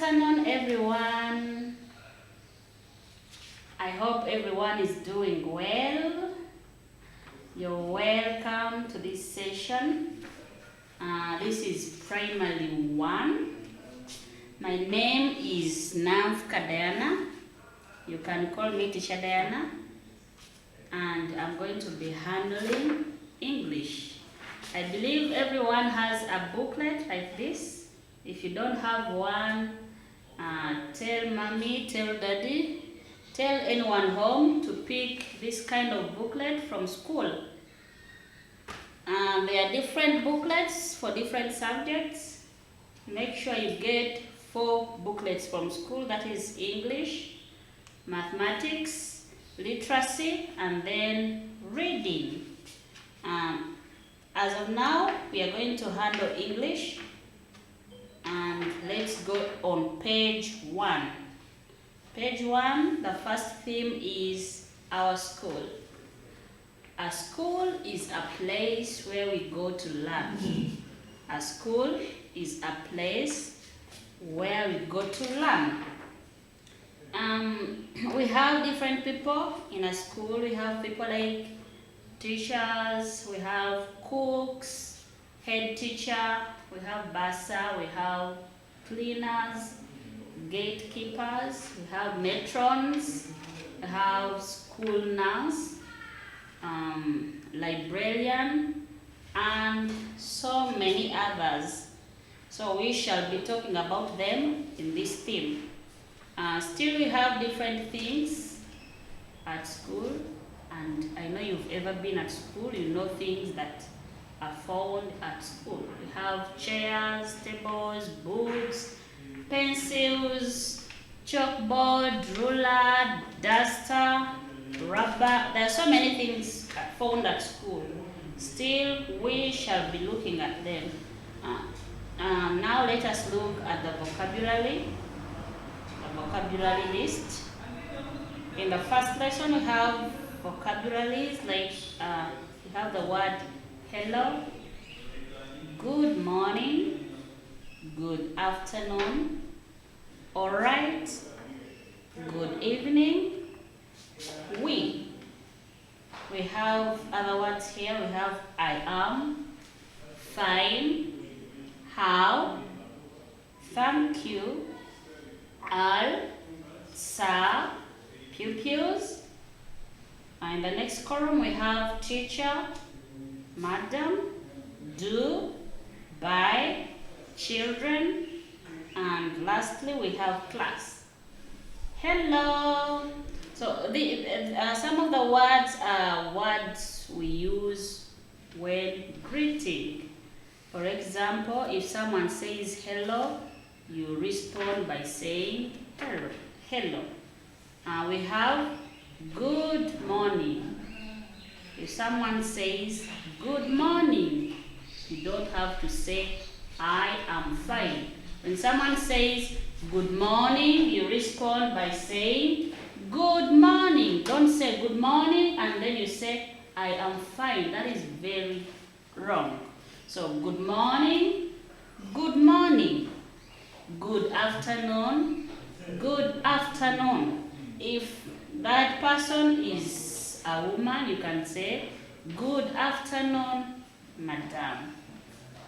afternoon, everyone. I hope everyone is doing well. You're welcome to this session. This is Primary 1. My name is Navka Diana. You can call me Teacher Diana. And I'm going to be handling English. I believe everyone has a booklet like this. If you don't have one, tell mommy, tell daddy, tell anyone home to pick this kind of booklet from school. There are different booklets for different subjects. Make sure you get 4 booklets from school, that is English, mathematics, literacy, and then reading. As of now, we are going to handle English. And let's go on page 1. Page 1, the first theme is our school. A school is a place where we go to learn. A school is a place where we go to learn. We have different people in a school. We have people like teachers, we have cooks, head teacher, we have bursar, we have cleaners, gatekeepers, we have matrons, we have school nurse, librarian, and so many others. So we shall be talking about them in this theme. Still, we have different things at school, and I know you've ever been at school, you know things that are found at school. We have chairs, tables, books, pencils, chalkboard, ruler, duster, rubber. There are so many things found at school. Still, we shall be looking at them. Now let us look at the vocabulary list. In the first lesson, we have vocabularies like we have the word hello, good morning, good afternoon, all right, good evening, we. We have other words here. We have I am, fine, how, thank you, all, sir, pupils. In the next column we have teacher, madam, do, by, children, and lastly we have class. Hello. So some of the words are words we use when greeting. For example, if someone says hello, you respond by saying hello. Hello. We have good morning. If someone says good morning, you don't have to say I am fine. When someone says good morning, you respond by saying good morning. Don't say good morning and then you say I am fine. That is very wrong. So good morning, good morning. Good afternoon, good afternoon. If that person is a woman, you can say good afternoon, madam.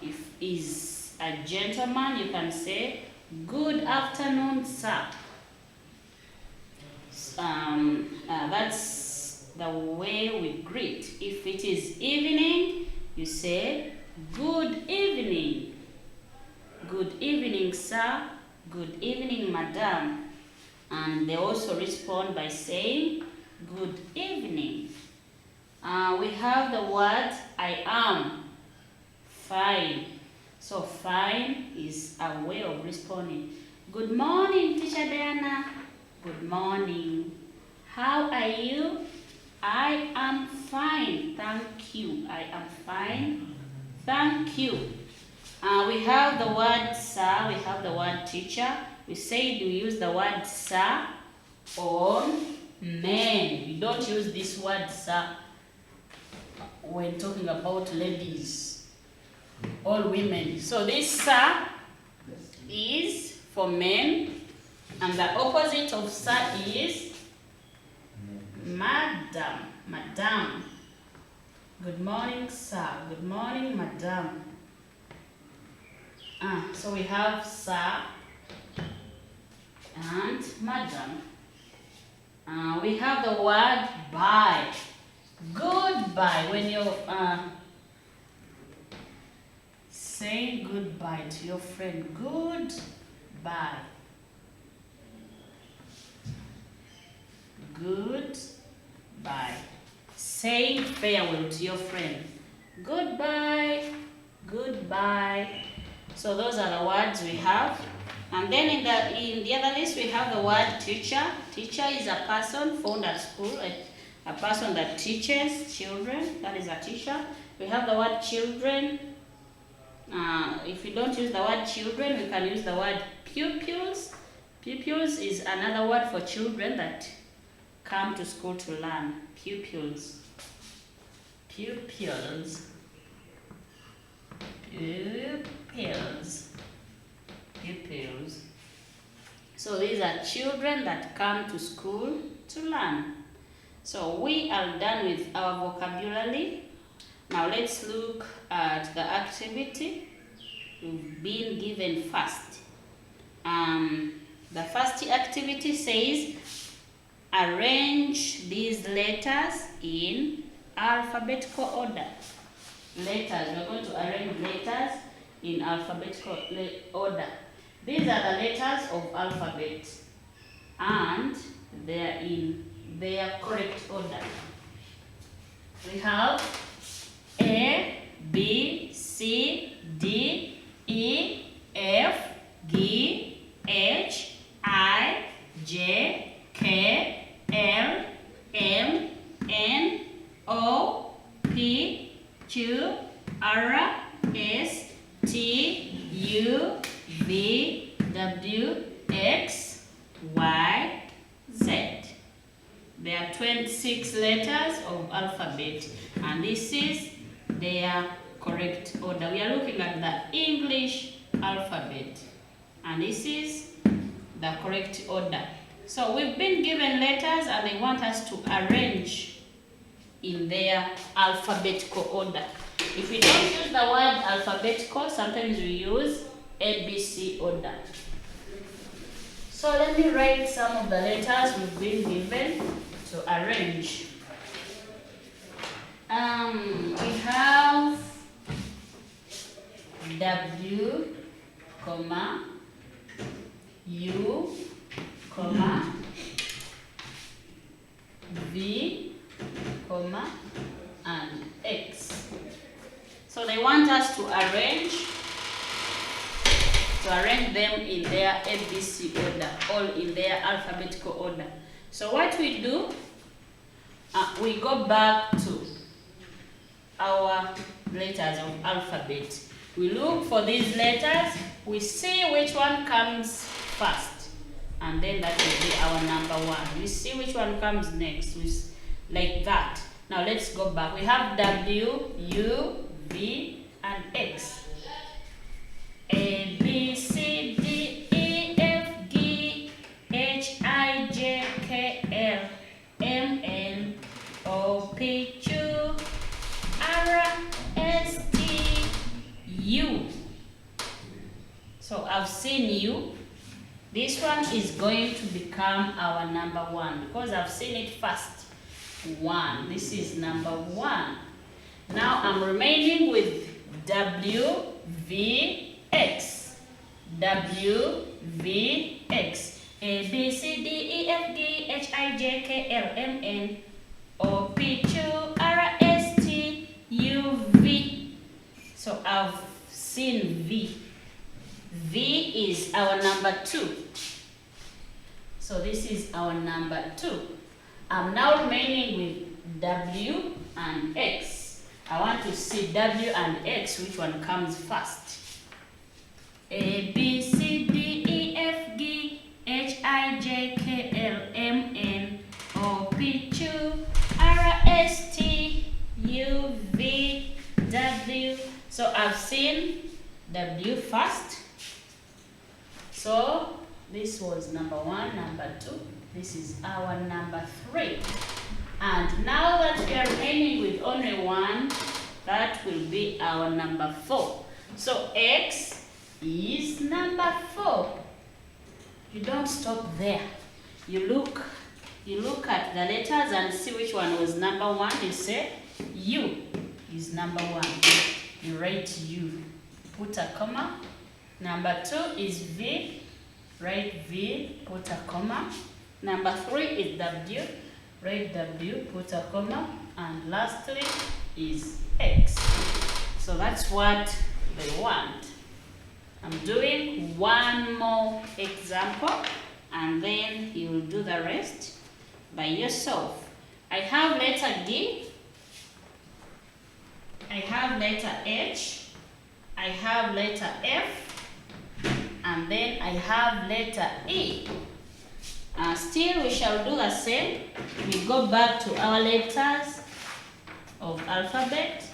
If is a gentleman, you can say good afternoon, sir. That's the way we greet. If it is evening, you say good evening. Good evening, sir. Good evening, madam. And they also respond by saying good evening. We have the word I am, fine. So fine is a way of responding. Good morning, Teacher Diana. Good morning. How are you? I am fine, thank you. I am fine, thank you. We have the word sir, we have the word teacher. We said we use the word sir on men. You don't use this word sir when talking about ladies, all women. So this sir is for men. And the opposite of sir is madam. Madam. Good morning, sir. Good morning, madam. So we have sir and madam. We have the word bye. Goodbye. When you're saying goodbye to your friend, goodbye. Goodbye. Saying farewell to your friend. Goodbye. Goodbye. So those are the words we have. And then in the other list we have the word teacher. Teacher is a person found at school, a person that teaches children. That is a teacher. We have the word children. If we don't use the word children, we can use the word pupils. Pupils is another word for children that come to school to learn. Pupils. Pupils. Pupils. Pupils. So these are children that come to school to learn. So we are done with our vocabulary. Now let's look at the activity we've been given first. The first activity says, arrange these letters in alphabetical order. Letters, we're going to arrange letters in alphabetical order. These are the letters of alphabet and they are in their correct order. We have A, B, C, D, E, F, G, H, I, J, K, L, M, N, O, P, Q, R, S, T, U, V, W, X, Y, Z. There are 26 letters of alphabet and this is their correct order. We are looking at the English alphabet and this is the correct order. So we've been given letters and they want us to arrange in their alphabetical order. If we don't use the word alphabetical, sometimes we use ABC order. So let me write some of the letters we've been given to arrange. We have W, comma, U, comma, V, comma, and X. So they want us to arrange them in their ABC order, all in their alphabetical order. So what we do, we go back to our letters of alphabet. We look for these letters, we see which one comes first, and then that will be our number one. We see which one comes next, like that. Now let's go back. We have W, U, V, and X. A, B, C, D, E, F, G, H, I, J, K, L, M, N, O, P, Q, R, S, T, U. So I've seen U. This one is going to become our number one because I've seen it first. One. This is number one. Now I'm remaining with W, V, X. W, V, X. A, B, C, D, E, F, G, H, I, J, K, L, M, N, O, P, Q, R, S, T, U, V. So I've seen V. V is our number two. So this is our number two. I'm now remaining with W and X. I want to see W and X, which one comes first. A, B, C, D, E, F, G, H, I, J, K, L, M, N, O, P, Q, R, S, T, U, V, W. So I've seen W first. So this was number 1, number 2. This is our number 3. And now that we are remaining with only 1, that will be our number 4. So X is number 4. You don't stop there. You look at the letters and see which one was number 1. You say U is number 1. You write U. Put a comma. Number 2 is V. Write V. Put a comma. Number 3 is W. Write W. Put a comma. And lastly is X. So that's what they want. I'm doing one more example and then you will do the rest by yourself. I have letter D, I have letter H, I have letter F, and then I have letter E. Still we shall do the same. We go back to our letters of alphabet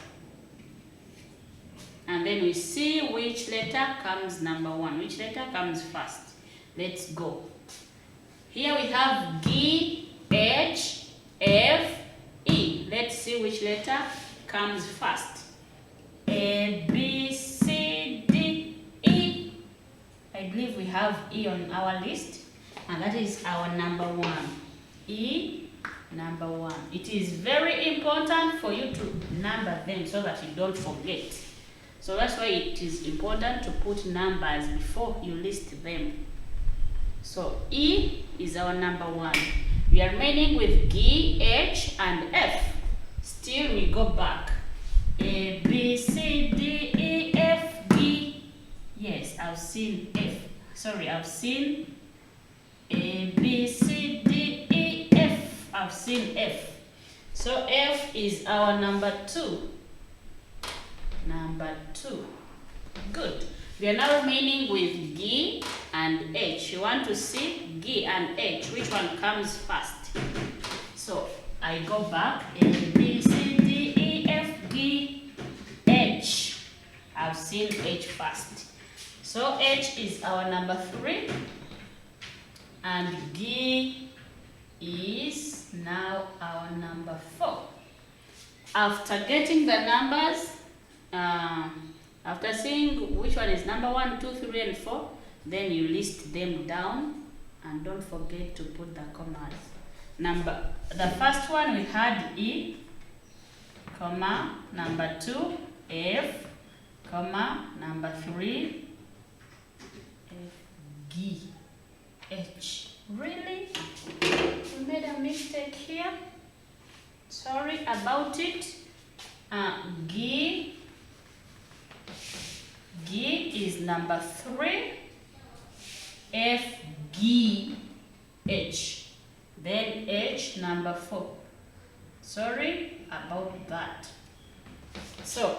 and then we see which letter comes number 1, which letter comes first. Let's go. Here we have G, H, F, E. Let's see which letter comes first. A, B, C, D, E. I believe we have E on our list, and that is our number 1. E, number 1. It is very important for you to number them so that you don't forget. So that's why it is important to put numbers before you list them. So E is our number 1. We are remaining with G, H, and F. Still we go back. A, B, C, D, E, F, G. Yes, I've seen F. Sorry, I've seen A, B, C, D, E, F. I've seen F. So F is our number 2. Number 2. Good. We are now remaining with G and H. You want to see G and H. Which one comes first? So I go back. A, B, C, D, E, F, G, H. I've seen H first. So H is our number 3. And G is now our number 4. After getting the numbers, after seeing which one is number 1, 2, 3, and 4, then you list them down and don't forget to put the commas. The first one we had E, comma, number 2, F, comma, number 3, F, G, H. Really? We made a mistake here. Sorry about it. G is number 3, F, G, H, then H number 4. Sorry about that. So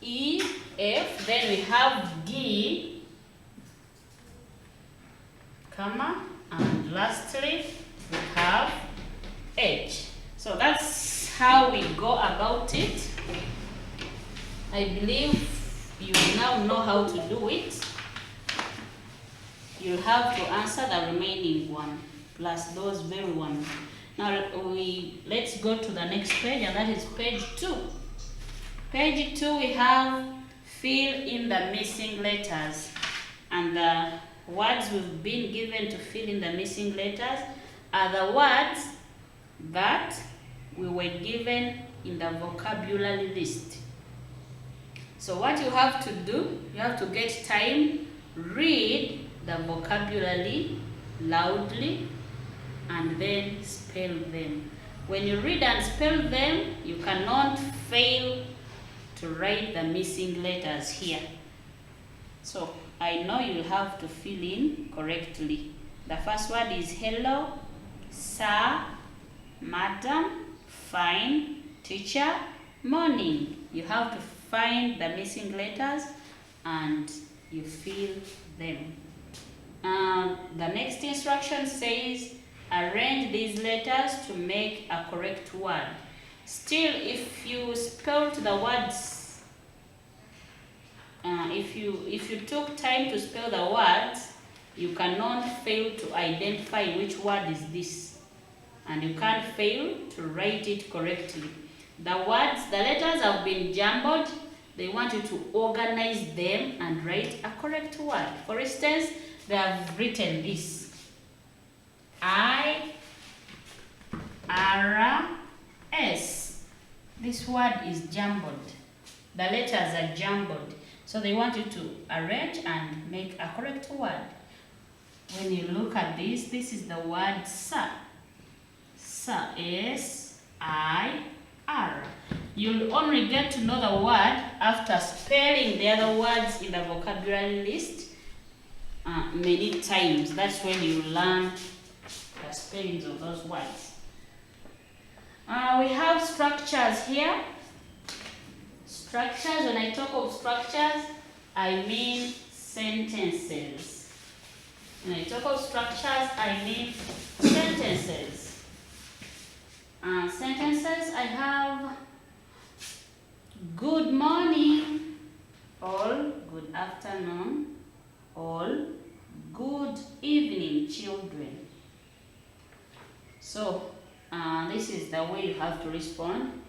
E, F, then we have G, comma, and lastly we have H. So that's how we go about it. I believe you now know how to do it. You'll have to answer the remaining one plus those very ones. Now let's go to the next page, and that is page 2. Page 2 we have fill in the missing letters, and the words we've been given to fill in the missing letters are the words that we were given in the vocabulary list. So what you have to do, you have to get time, read the vocabulary loudly, and then spell them. When you read and spell them, you cannot fail to write the missing letters here. So I know you'll have to fill in correctly. The first word is hello, sir, madam, fine, teacher, morning. You have to find the missing letters and you fill them. The next instruction says arrange these letters to make a correct word. Still, if you spelled the words, if you took time to spell the words You cannot fail to identify which word is this, and you can't fail to write it correctly. The letters have been jumbled. They want you to organize them and write a correct word. For instance, they have written this. I-R-S. This word is jumbled. The letters are jumbled. So they want you to arrange and make a correct word. When you look at this, this is the word sir. Sir, S-I-R. You'll only get to know the word after spelling the other words in the vocabulary list many times. That's when you learn the spellings of those words. We have structures here. Structures, when I talk of structures, I mean sentences. When I talk of structures, I mean sentences. Sentences, I have good morning, all good afternoon, all good evening, children. So, this is the way you have to respond.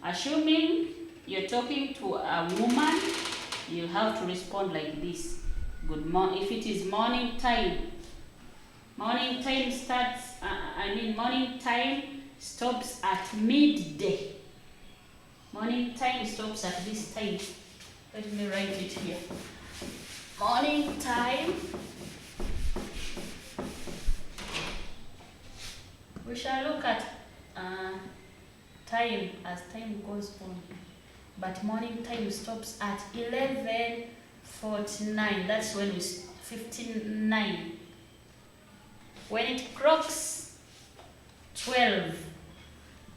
Assuming you're talking to a woman, you have to respond like this. Good morning. If it is morning time starts, morning time stops at midday. Morning time stops at this time. Let me write it here. Morning time. We shall look at time as time goes on. But morning time stops at 11:49. That's when we 59. When it clocks 12,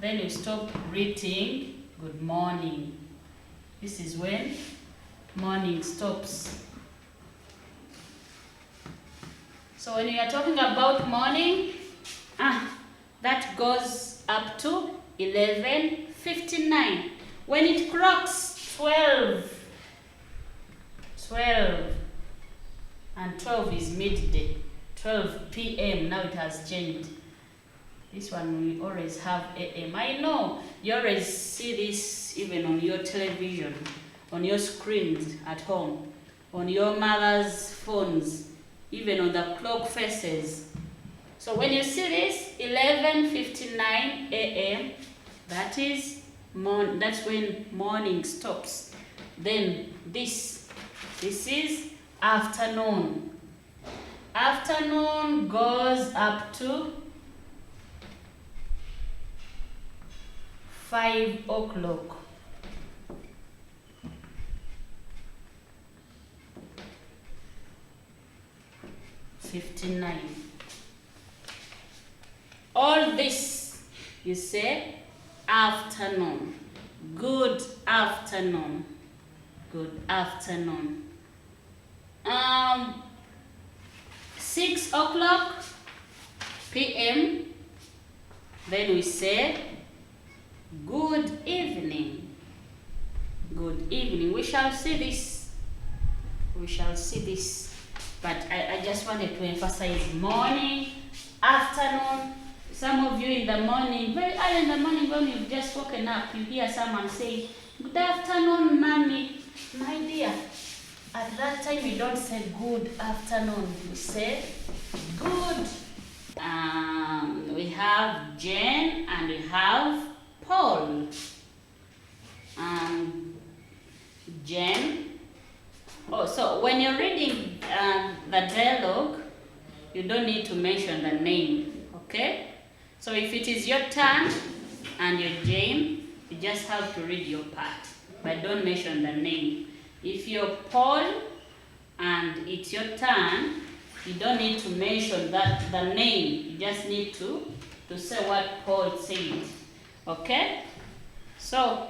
then you stop greeting good morning. This is when morning stops. So when you are talking about morning, that goes up to 11:59. When it clocks 12, and 12 is midday, 12 p.m. Now it has changed. This one we always have a.m. I know you always see this even on your television, on your screens at home, on your mother's phones, even on the clock faces. So when you see this 11:59 a.m., that's when morning stops. Then this is afternoon. Afternoon goes up to 5 o'clock. All this, you say afternoon. Good afternoon. Good afternoon. 6 o'clock p.m. Then we say good evening. Good evening. We shall see this. But I just wanted to emphasize morning, afternoon. Some of you in the morning, very early in the morning when you've just woken up, you hear someone say, good afternoon, mommy, my dear. At that time, we don't say good afternoon. We say good. We have Jane and we have Paul. Jane. Oh, so when you're reading the dialogue, you don't need to mention the name, okay? So if it is your turn and you're Jane, you just have to read your part, but don't mention the name. If you're Paul and it's your turn, you don't need to mention the name. You just need to say what Paul said, okay? So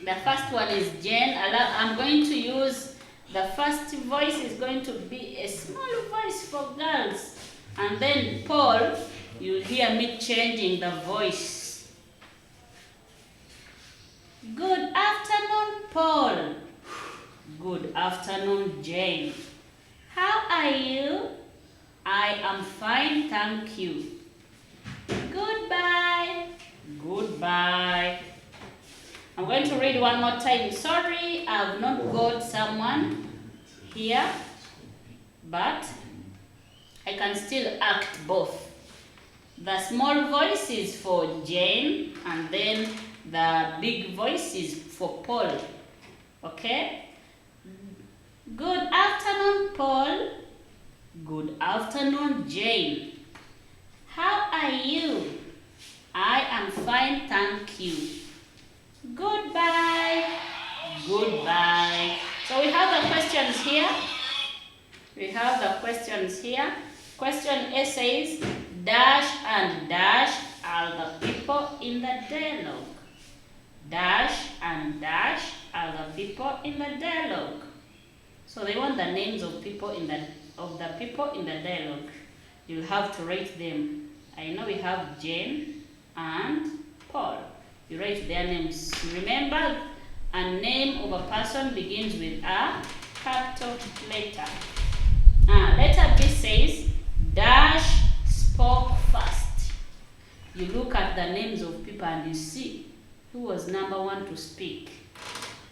the first one is Jane. I'm going to use the first voice is going to be a small voice for girls, and then Paul, you'll hear me changing the voice. Good afternoon, Paul. Good afternoon, Jane. How are you? am fine, thank you. Goodbye. Goodbye. I'm going to read one more time. Sorry, I've not got someone here, but I can still act both. The small voice is for Jane, and then the big voice is for Paul. Okay? Good afternoon, Paul. Good afternoon, Jane. How are you? I am fine, thank you. Goodbye. Goodbye. So we have the questions here. Question A says, dash and dash are the people in the dialogue. Dash and dash are the people in the dialogue. So they want the names of people in the people in the dialogue. You'll have to write them. I know we have Jane and Paul. You write their names. Remember, a name of a person begins with a capital letter. Letter B says, dash spoke first. You look at the names of people and you see who was number one to speak.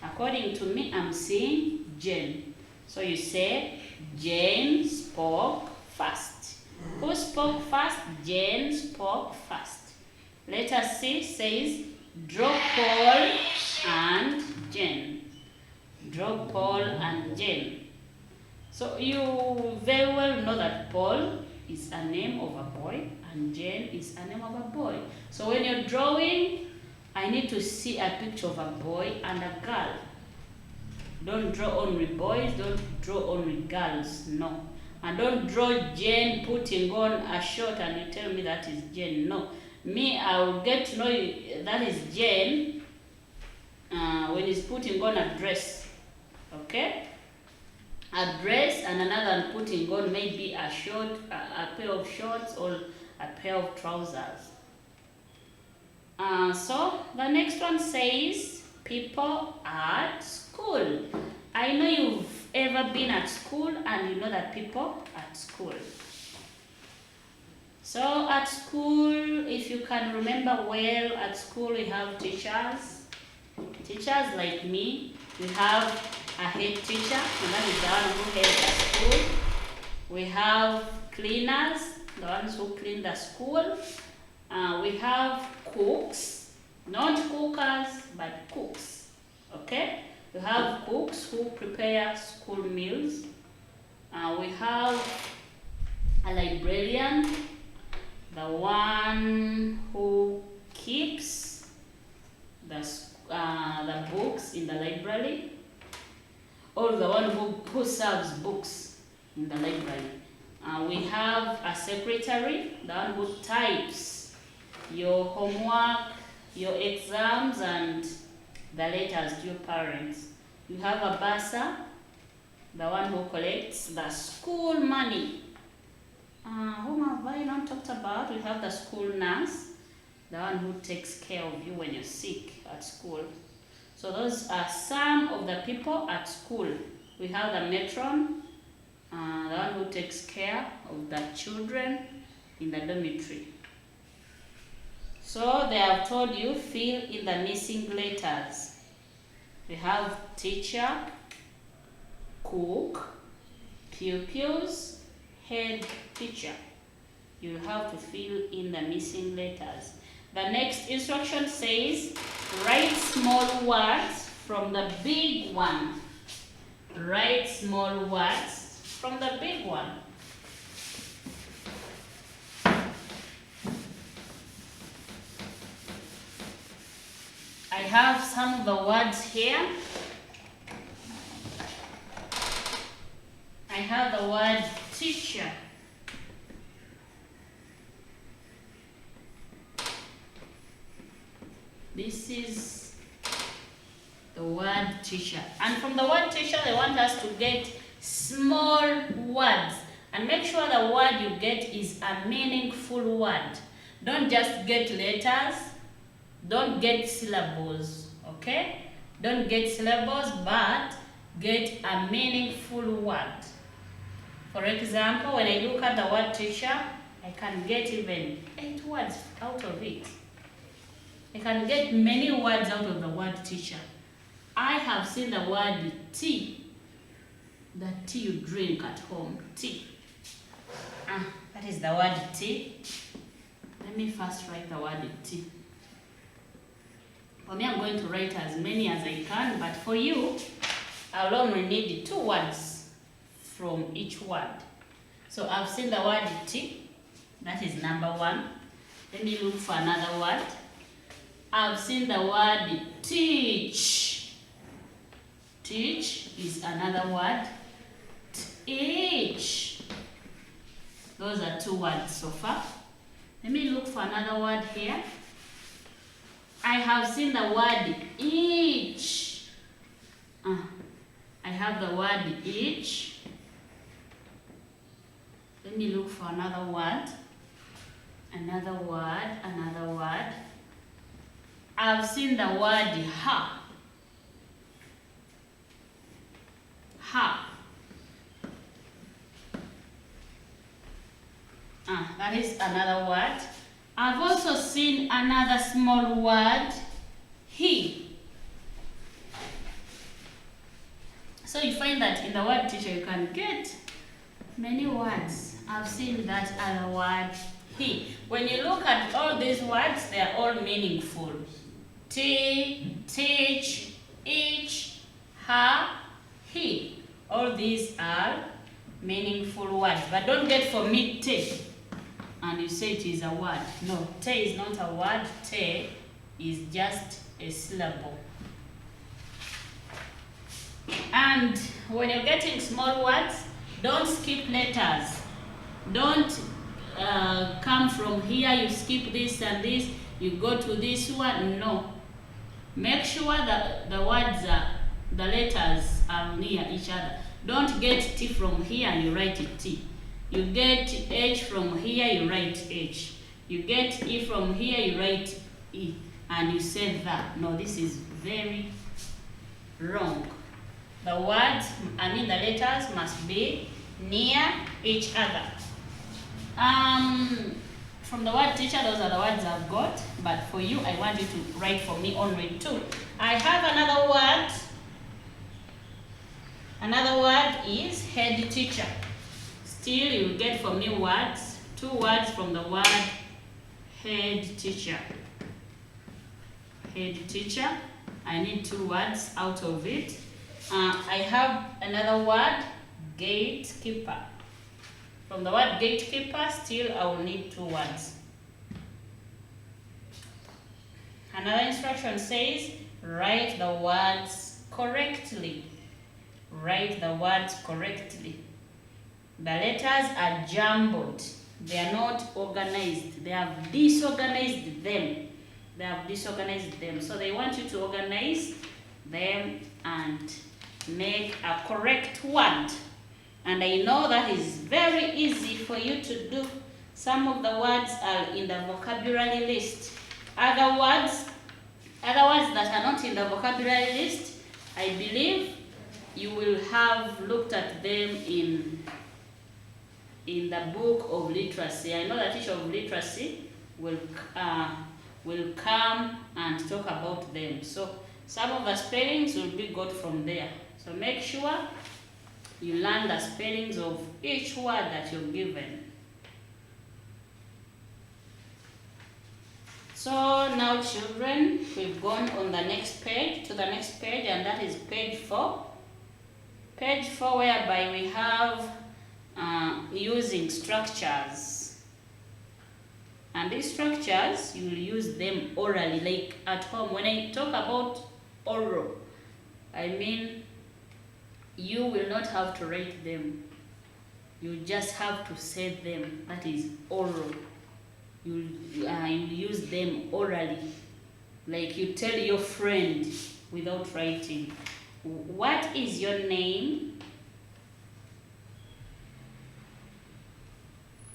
According to me, I'm seeing Jane. So you say, Jane spoke first. Who spoke first? Jane spoke first. Letter C says, draw Paul and Jane. Draw Paul and Jane. So you very well know that Paul is a name of a boy and Jane is a name of a boy. So when you're drawing, I need to see a picture of a boy and a girl. Don't draw only boys, don't draw only girls, no. And don't draw Jane putting on a shirt and you tell me that is Jane, no. Me, I will get to know that is Jane when he's putting on a dress, okay? A dress, and another putting on maybe a short, a pair of shorts or a pair of trousers. So the next one says, people at school. I know you've ever been at school and you know that people at school. So at school, if you can remember well, at school we have teachers. Teachers like me. We have a head teacher, and that is the one who heads the school. We have cleaners, the ones who clean the school. We have cooks, not cookers, but cooks. Okay? We have cooks who prepare school meals. We have a librarian, the one who keeps the books in the library, or the one who serves books in the library. We have a secretary, the one who types your homework, your exams, and the letters to your parents. You have a bursar, the one who collects the school money. Whom have I not talked about? We have the school nurse, the one who takes care of you when you're sick at school. So those are some of the people at school. We have the matron, the one who takes care of the children in the dormitory. So they have told you, fill in the missing letters. We have teacher, cook, pupils, head teacher. You have to fill in the missing letters. The next instruction says, write small words from the big one. Write small words from the big one. I have some of the words here. I have the word teacher. This is the word teacher. And from the word teacher, they want us to get small words. And make sure the word you get is a meaningful word. Don't just get letters. Don't get syllables, okay? Don't get syllables, but get a meaningful word. For example, when I look at the word teacher, I can get even 8 words out of it. I can get many words out of the word teacher. I have seen the word tea. The tea you drink at home. Tea. That is the word tea. Let me first write the word tea. For me, I'm going to write as many as I can, but for you, I'll only need 2 words from each word. So I've seen the word tea. That is number 1. Let me look for another word. I've seen the word teach. Teach is another word. Teach. Those are 2 words so far. Let me look for another word here. I have seen the word each. I have the word each. Let me look for another word. Another word, another word. I've seen the word her. Her. That is another word. I've also seen another small word, he. So you find that in the word teacher you can get many words. I've seen that other word, he. When you look at all these words, they are all meaningful. Tea, teach, each, her, he. All these are meaningful words. But don't get for me tea and you say it is a word. No, tea is not a word. Tea is just a syllable. And when you're getting small words, don't skip letters. Don't come from here, you skip this and this, you go to this one. No. Make sure that the words the letters are near each other. Don't get T from here and you write it T. You get H from here, you write H. You get E from here, you write E. And you say that. No, this is very wrong. The words, the letters must be near each other. From the word teacher, those are the words I've got. But for you, I want you to write for me only 2. I have another word. Another word is head teacher. Still, you will get for me words. 2 words from the word head teacher. Head teacher. I need 2 words out of it. I have another word, gatekeeper. From the word gatekeeper, still I will need 2 words. Another instruction says, write the words correctly. Write the words correctly. The letters are jumbled. They are not organized. They have disorganized them. They have disorganized them. So they want you to organize them and make a correct word. And I know that is very easy for you to do. Some of the words are in the vocabulary list. Other words that are not in the vocabulary list, I believe you will have looked at them in the book of literacy. I know the teacher of literacy will come and talk about them. So some of the spellings will be got from there. So make sure you learn the spellings of each word that you're given. So now children, we've gone on the next page, to the next page, and that is page 4. Page 4, whereby we have using structures. And these structures, you will use them orally, like at home. When I talk about oral, I mean you will not have to write them. You just have to say them. That is oral. You use them orally. Like you tell your friend without writing. What is your name?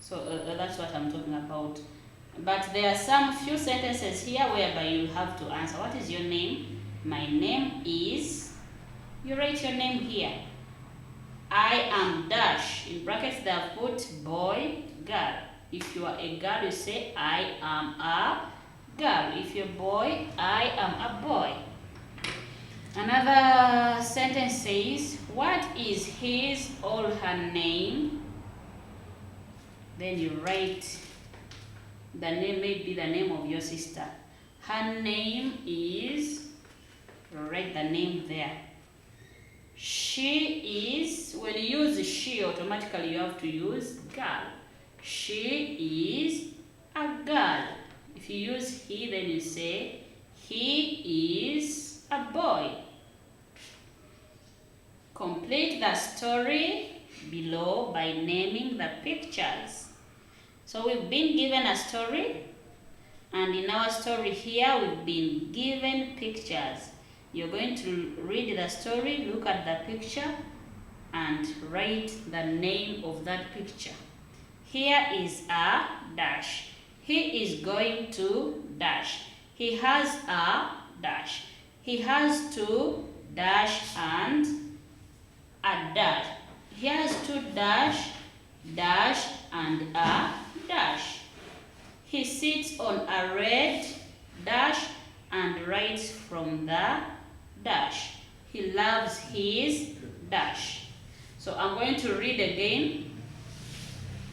So that's what I'm talking about. But there are some few sentences here whereby you have to answer. What is your name? My name is... You write your name here. I am dash. In brackets they have put boy, girl. If you are a girl, you say I am a girl. If you're a boy, I am a boy. Another sentence says, what is his or her name? Then you write the name, maybe the name of your sister. Her name is, write the name there. She is, when you use she, automatically you have to use girl. She is a girl. If you use he, then you say he is a boy. Complete the story below by naming the pictures. So we've been given a story, and in our story here we've been given pictures. You're going to read the story, look at the picture, and write the name of that picture. Here is a dash. He is going to dash. He has a dash. He has two dash and a dash. He has two dash, dash and a dash. He sits on a red dash and writes from the dash. He loves his dash. So I'm going to read again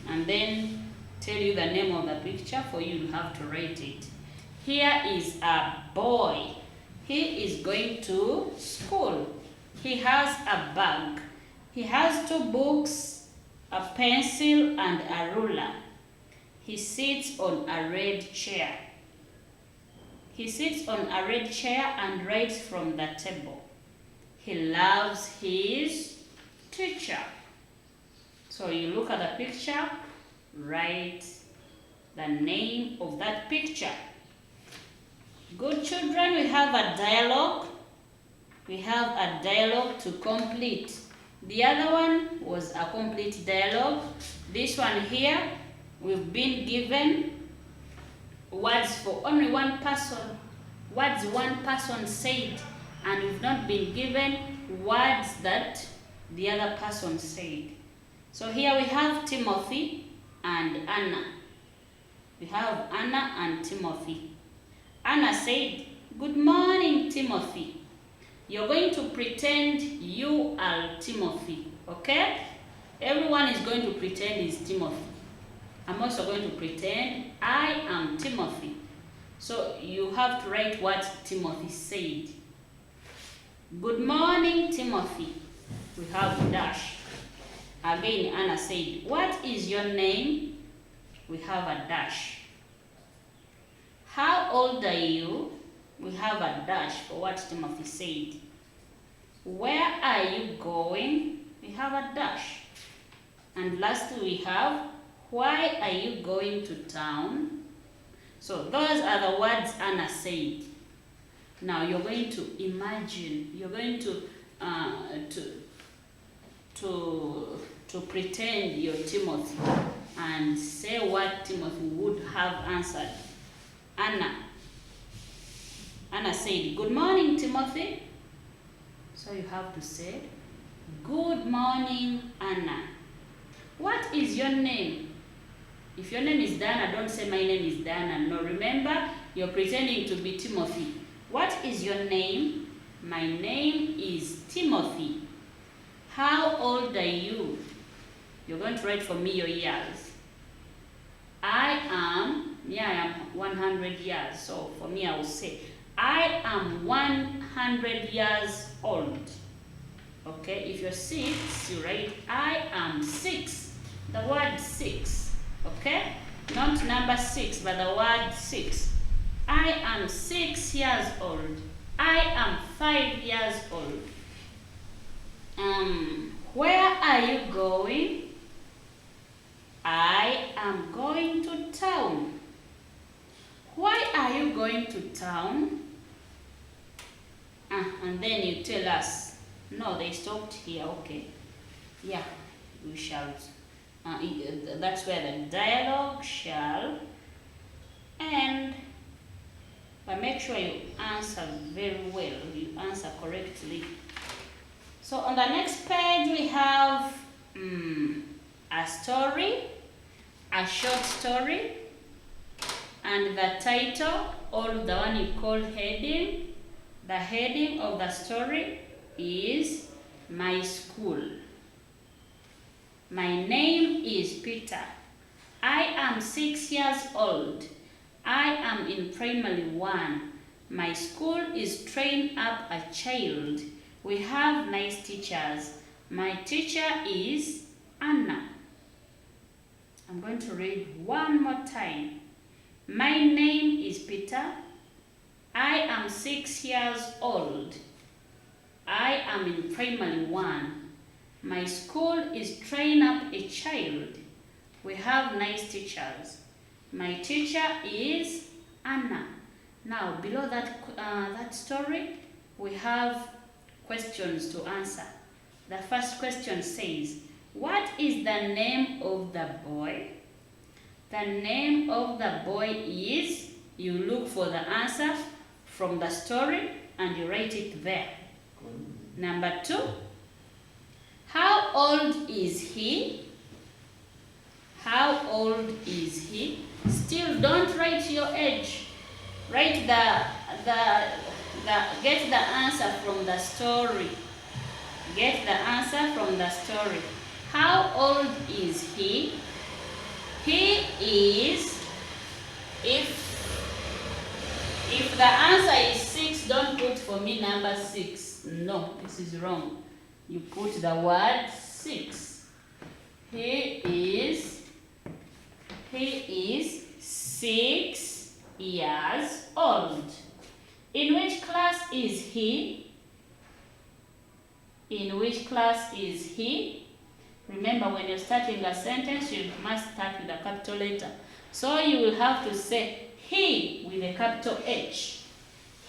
and then tell you the name of the picture. For you to have to write it. Here is a boy. He is going to school. He has a bag. He has two books, a pencil and a ruler. He sits on a red chair. He sits on a red chair and writes from the table. He loves his teacher. So you look at the picture, write the name of that picture. Good children, we have a dialogue. We have a dialogue to complete. The other one was a complete dialogue. This one here, we've been given words for only one person, words one person said, and we've not been given words that the other person said. So here we have Timothy and Anna. We have Anna and Timothy. Anna said, "Good morning, Timothy." You're going to pretend you are Timothy, okay? Everyone is going to pretend is Timothy. I'm also going to pretend I am Timothy. So you have to write what Timothy said. Good morning, Timothy. We have dash. Again, Anna said, what is your name? We have a dash. How old are you? We have a dash for what Timothy said. Where are you going? We have a dash. And lastly, we have, why are you going to town? So those are the words Anna said. Now you're going to imagine, you're going to pretend you're Timothy and say what Timothy would have answered. Anna said, good morning, Timothy. So you have to say, good morning, Anna. What is your name? If your name is Dana, don't say my name is Dana. No, remember, you're pretending to be Timothy. What is your name? My name is Timothy. How old are you? You're going to write for me your years. I am 100 years. So for me, I will say, I am 100 years old. Okay, if you're 6, you write, I am 6. The word 6. Okay? Not number 6, but the word 6. I am 6 years old. I am 5 years old. Where are you going? I am going to town. Why are you going to town? And then you tell us. No, they stopped here. Okay. Yeah, we shall. That's where the dialogue shall end. But make sure you answer very well. You answer correctly. So on the next page we have a story, a short story, and the title, or the one you call heading. The heading of the story is My School. My name is Peter. I am 6 years old. I am in primary 1. My school is train up a child. We have nice teachers. My teacher is Anna. I'm going to read one more time. My name is Peter. I am 6 years old. I am in primary 1. My school is train up a child. We have nice teachers. My teacher is Anna. Now, below that story, we have questions to answer. The first question says, what is the name of the boy? The name of the boy is, you look for the answer from the story and you write it there. Number 2, how old is he? How old is he? Still, don't write your age. Write get the answer from the story. Get the answer from the story. How old is he? He is, if the answer is 6, don't put for me number 6. No, this is wrong. You put the word 6. He is 6 years old. In which class is he? In which class is he? Remember, when you're starting a sentence, you must start with a capital letter. So you will have to say he with a capital H.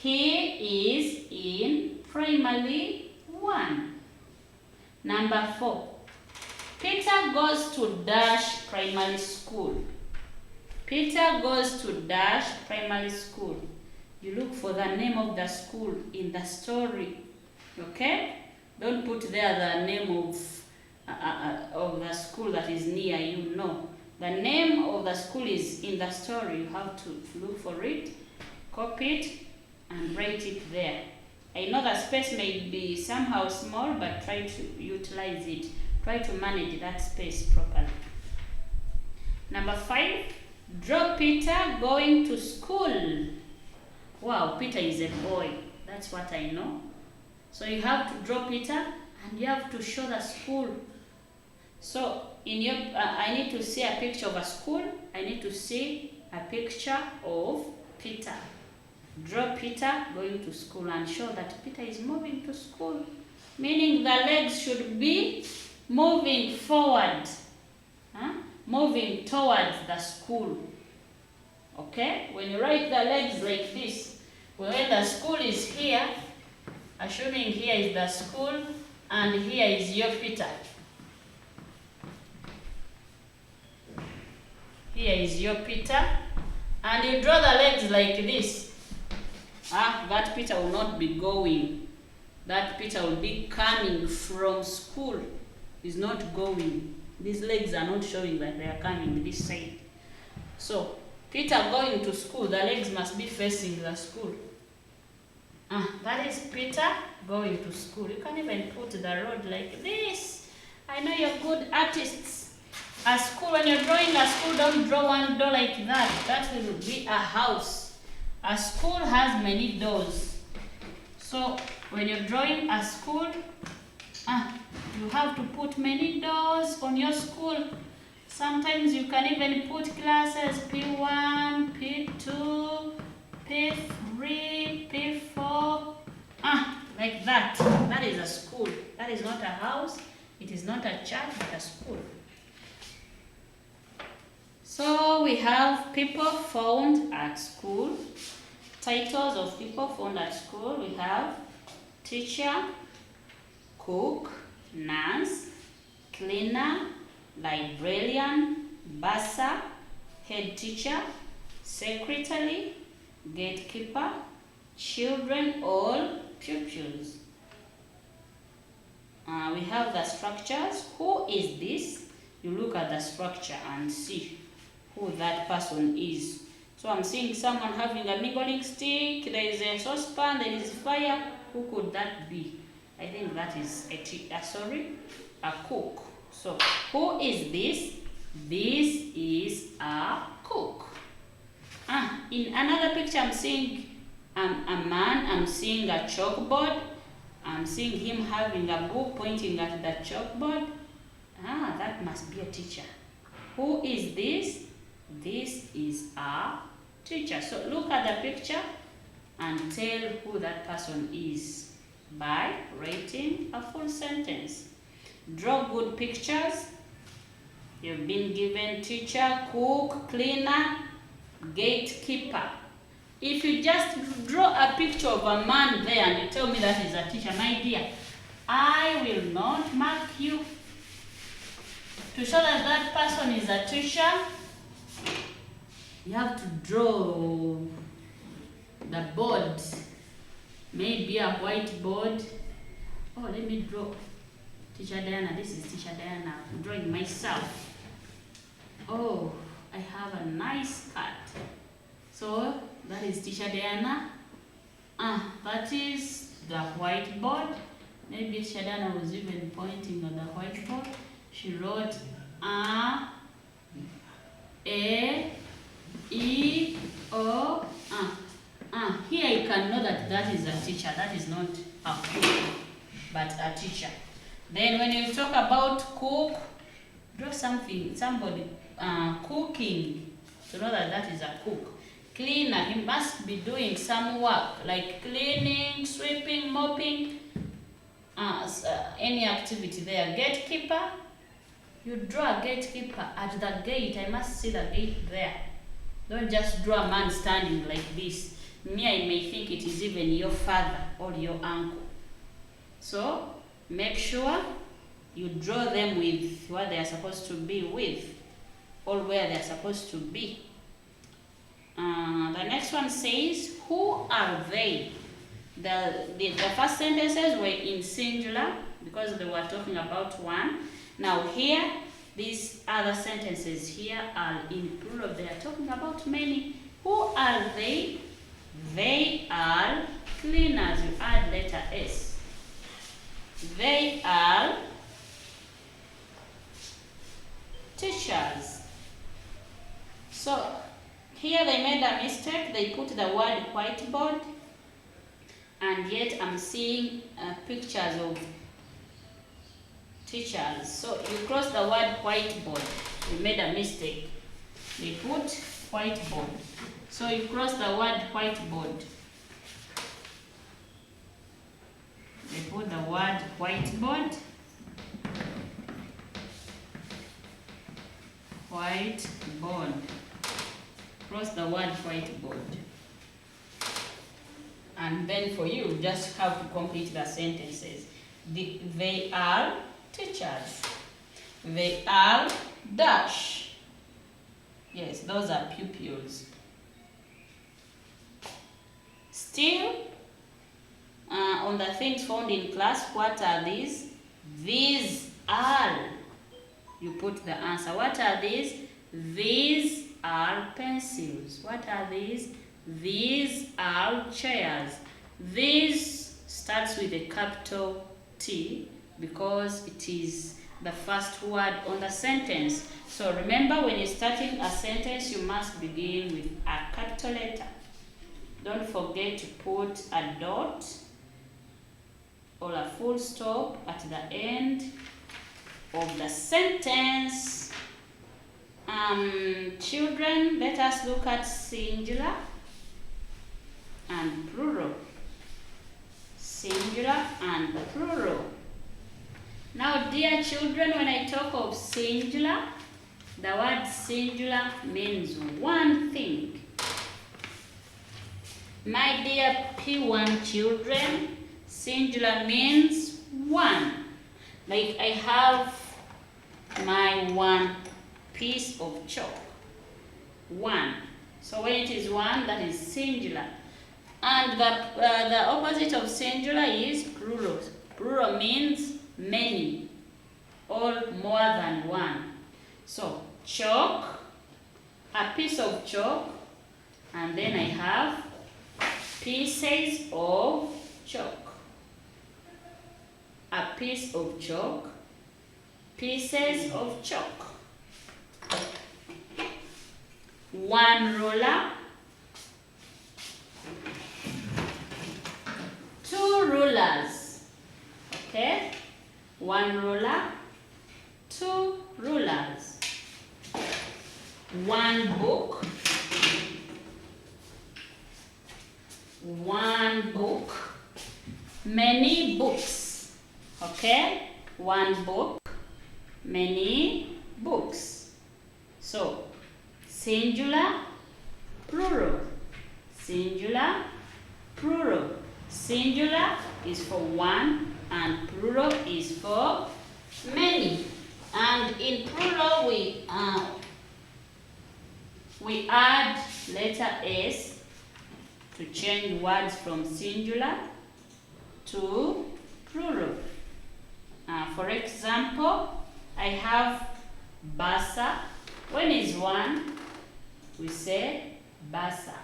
He is in primary 1. Number 4. Peter goes to dash primary school. Peter goes to dash primary school. You look for the name of the school in the story. Okay? Don't put there the name of the school that is near you. No. The name of the school is in the story. You have to look for it, copy it, and write it there. I know the space may be somehow small, but try to utilize it. Try to manage that space properly. Number 5, draw Peter going to school. Wow, Peter is a boy. That's what I know. So you have to draw Peter and you have to show the school. So in your, I need to see a picture of a school. I need to see a picture of Peter. Draw Peter going to school and show that Peter is moving to school. Meaning the legs should be moving forward. Moving towards the school. Okay? When you write the legs like this, when the school is here, assuming here is the school and here is your Peter. Here is your Peter, and you draw the legs like this. That Peter will not be going. That Peter will be coming from school. He's not going. These legs are not showing that they are coming this side. So, Peter going to school, the legs must be facing the school. That is Peter going to school. You can even put the road like this. I know you're good artists. A school, when you're drawing a school, don't draw one door like that. That will be a house. A school has many doors. So, when you're drawing a school, you have to put many doors on your school. Sometimes you can even put classes P1, P2, P3, P4. Like that. That is a school. That is not a house. It is not a church, but a school. So we have people found at school. Titles of people found at school. We have teacher, cook, nurse, cleaner, librarian, bursar, head teacher, secretary, gatekeeper, children, all pupils. we have the structures. Who is this? You look at the structure and see who that person is. So I'm seeing someone having a mingling stick. There is a saucepan. There is fire. Who could that be? I think that is a cook. So who is this? This is a cook. In another picture, I'm seeing a man. I'm seeing a chalkboard. I'm seeing him having a book pointing at the chalkboard. That must be a teacher. Who is this? This is a teacher. So look at the picture and tell who that person is by writing a full sentence. Draw good pictures. You've been given teacher, cook, cleaner, gatekeeper. If you just draw a picture of a man there and you tell me that is a teacher, my dear, I will not mark you. To show that that person is a teacher, you have to draw the board, maybe a whiteboard. Oh, let me draw Teacher Diana. This is Teacher Diana. I'm drawing myself. Oh, I have a nice cut. So that is Teacher Diana. That is the whiteboard. Maybe Teacher Diana was even pointing on the whiteboard. She wrote A, E, O, Here you can know that that is a teacher. That is not a cook, but a teacher. Then when you talk about cook, draw something, somebody cooking, to know that that is a cook. Cleaner, he must be doing some work, like cleaning, sweeping, mopping, any activity there. Gatekeeper, you draw a gatekeeper at the gate. I must see the gate there. Don't just draw a man standing like this. Me, I may think it is even your father or your uncle. So make sure you draw them with what they are supposed to be with, or where they are supposed to be. The next one says, who are they? The first sentences were in singular because they were talking about one. Now here, these other sentences here are in plural. They are talking about many. Who are they? They are cleaners. You add letter S. They are teachers. So here they made a mistake. They put the word whiteboard, and yet I'm seeing pictures of teachers. So you cross the word whiteboard. You made a mistake. They put whiteboard. So you cross the word whiteboard. They put the word whiteboard. Whiteboard. Cross the word whiteboard. And then for you, just have to complete the sentences. They are teachers. They are dash. Yes, those are pupils. Still, on the things found in class, what are these? These are. You put the answer. What are these? These are pencils. What are these? These are chairs. This starts with a capital T because it is the first word on the sentence. So remember, when you're starting a sentence, you must begin with a capital letter. Don't forget to put a dot or a full stop at the end of the sentence. Children, let us look at singular and plural. Singular and plural. Now, dear children, when I talk of singular, the word singular means one thing. My dear P1 children, singular means one. Like I have my one piece of chalk. One. So when it is one, that is singular. And the opposite of singular is plural. Plural means many, or more than one. So chalk, a piece of chalk, and then I have pieces of chalk. A piece of chalk, pieces of chalk. One ruler, two rulers. Okay? One ruler, two rulers. One book, one book, many books. Okay? One book, many books. So, singular, plural. Singular, plural. Singular is for one and plural is for many. And in plural we add letter S to change words from singular to plural. For example, I have basa. When is one, we say basa.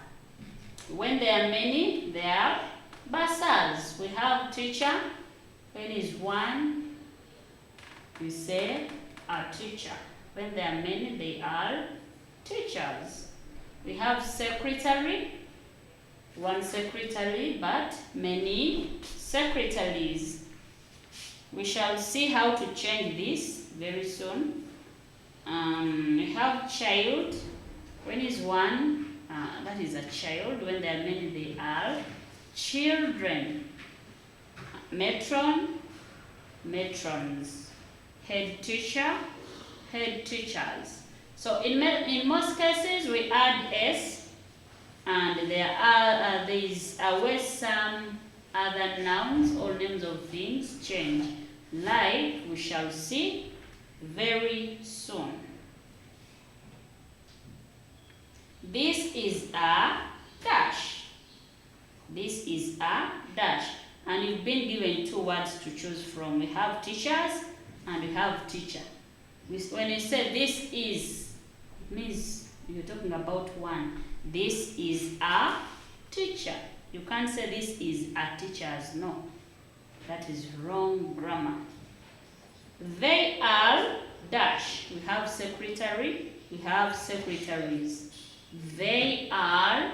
When there are many, they are basas. We have teacher. When is one, we say a teacher. When there are many, they are teachers. We have secretary. One secretary, but many secretaries. We shall see how to change this very soon. We have child. When is one, that is a child. When there are many, they are children. Matron, matrons. Head teacher, head teachers. So in most cases we add S, and there is always some other nouns or names of things change, like we shall see very soon. This is a dash. This is a dash. And you've been given two words to choose from. We have teachers and we have teacher. When you say this is, it means you're talking about one. This is a teacher. You can't say this is a teacher's. No. That is wrong grammar. They are dash. We have secretary. We have secretaries. They are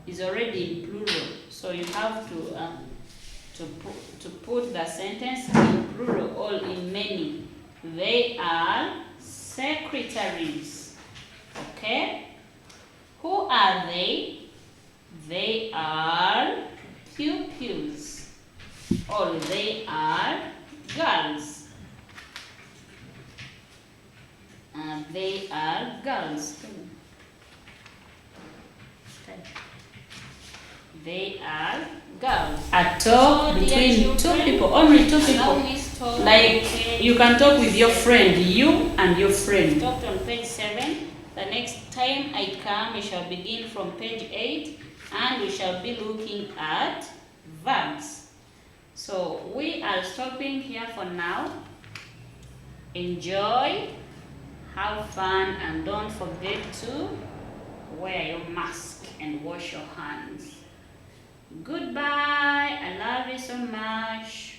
is already in plural. So you have to put the sentence in plural or in many. They are secretaries. Okay? Who are they? They are pupils. Or they are girls. They are girls. They are girls. A talk between two people, only two people. Like you can talk with your friend, you and your friend. Talked on page 7. The next time I come, we shall begin from page 8, and we shall be looking at verbs. So we are stopping here for now. Enjoy, have fun, and don't forget to wear your mask and wash your hands. Goodbye. I love you so much.